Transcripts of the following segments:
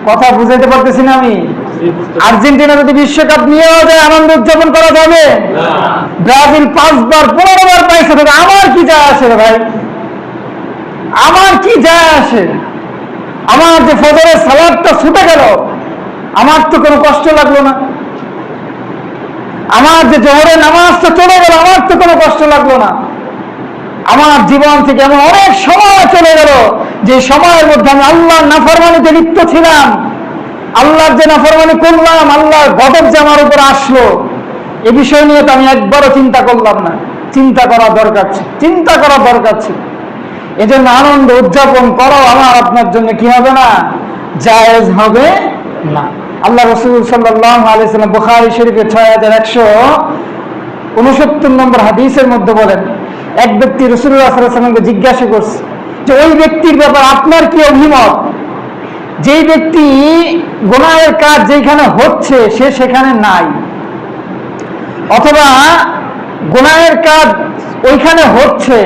কথা বুঝাইতে পারতেছি না আমি? আর্জেন্টিনা যদি বিশ্বকাপ নিয়েও যায় আনন্দ উদযাপন করা যাবে? ব্রাজিল 5 বার 15 বার পাইছে, আমার কি যায় আসে রে ভাই? আমার কি যায় আসে? আমার যে ফজরের সালাদটা ছুটে গেল, আমার তো কোনো কষ্ট লাগলো না। আমার যে জোহরের নামাজটা চলে গেল, আমার তো কোনো কষ্ট লাগলো না। আমার জীবন থেকে এমন অনেক সময় চলে গেল যে সময়ের মধ্যে আমি আল্লাহর নাফরমানিতে লিপ্ত ছিলাম। আল্লাহর যে নাফরমানি করলাম, আল্লাহর গজব যে আমার উপর আসলো, এ বিষয় নিয়ে তো আমি একবারও চিন্তা করলাম না। চিন্তা করা দরকার ছিল, চিন্তা করা দরকার ছিল। এজন্য আনন্দ উদযাপন করো আমার আপনার জন্য কি হবে না? জায়েজ হবে না। আল্লাহ রাসূল সাল্লাল্লাহু আলাইহি ওয়াসাল্লাম বুখারী শরীফে 6169 নম্বর হাদিসের মধ্যে বলেন, এক ব্যক্তি রাসূলুল্লাহ সাল্লাল্লাহু আলাইহি ওয়াসাল্লামকে জিজ্ঞাসা করছে যে ওই ব্যক্তির ব্যাপার আপনার কি অভিমত, যেই ব্যক্তি গুনাহের কাজ যেখানে হচ্ছে সে সেখানে নাই, অথবা গুনাহের কাজ ওইখানে হচ্ছে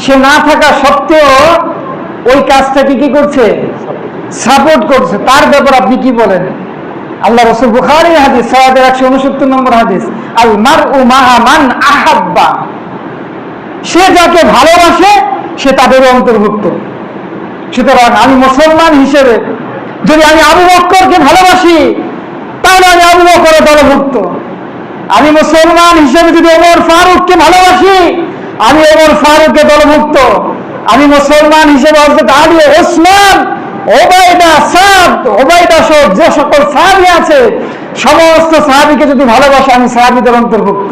সে না থাকা সত্ত্বেও ওই কাজটাকে কি করছে? সাপোর্ট করছে, তার ব্যাপার আপনি কি বলেন? আল্লাহ রাসূল বুখারীর হাদিস 6169 নম্বর হাদিস, আল মারউ মাআ মান আহাব্বা, সে যাকে ভালোবাসে সে তাদের অন্তর্ভুক্ত। সুতরাং আমি মুসলমান হিসেবে যদি আমি আবু বকরকে ভালোবাসি তাহলে আমি আবু বকরের দলভুক্ত। আমি মুসলমান হিসেবে যদি ওমর ফারুককে ভালোবাসি আমি ওমর ফারুকের দলভুক্ত। আমি মুসলমান হিসেবে হযরত আলী, ওসমান, ওবায়দা, সাদ, ওবায়দা সহ যে সকল সাহাবী আছে সমস্ত সাহাবীকে যদি ভালোবাসি আমি সাহাবীদের অন্তর্ভুক্ত।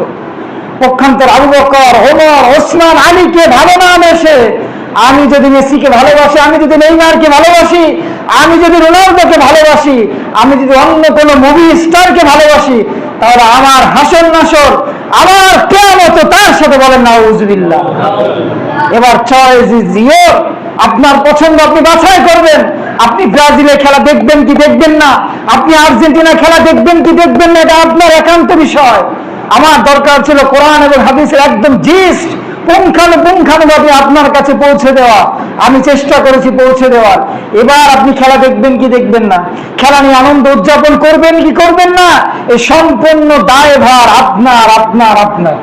পক্ষান্তর আবু বকর, ওমর, ওসমান, আলীকে ভালো না বেসে আমি যদি মেসিকে ভালোবাসি, আমি যদি নেইমারকে ভালোবাসি, আমি যদি রোনালদোকে ভালোবাসি, আমি যদি অন্য কোনো মুভি স্টারকে ভালোবাসি, তাহলে আমার হাসর নাসর, আমার কিয়ামত তার সাথে বলেন নাউজুবিল্লাহ। এবার চয়েস ইজ ইয়োর, আপনার পছন্দ আপনি বাছাই করবেন। আপনি ব্রাজিলের খেলা দেখবেন কি দেখবেন না, আপনি আর্জেন্টিনার খেলা দেখবেন কি দেখবেন না, এটা আপনার একান্ত বিষয়। আমার দরকার ছিল কোরআন এবং হাদিসের একদম জিস্ট পুঙ্খানুপুঙ্খানুভাবে আপনার কাছে পৌঁছে দেওয়া। আমি চেষ্টা করেছি পৌঁছে দেওয়ার। এবার আপনি খেলা দেখবেন কি দেখবেন না, খেলা নিয়ে আনন্দ উদযাপন করবেন কি করবেন না, এই সম্পূর্ণ দায়ভার আপনার আপনার আপনার।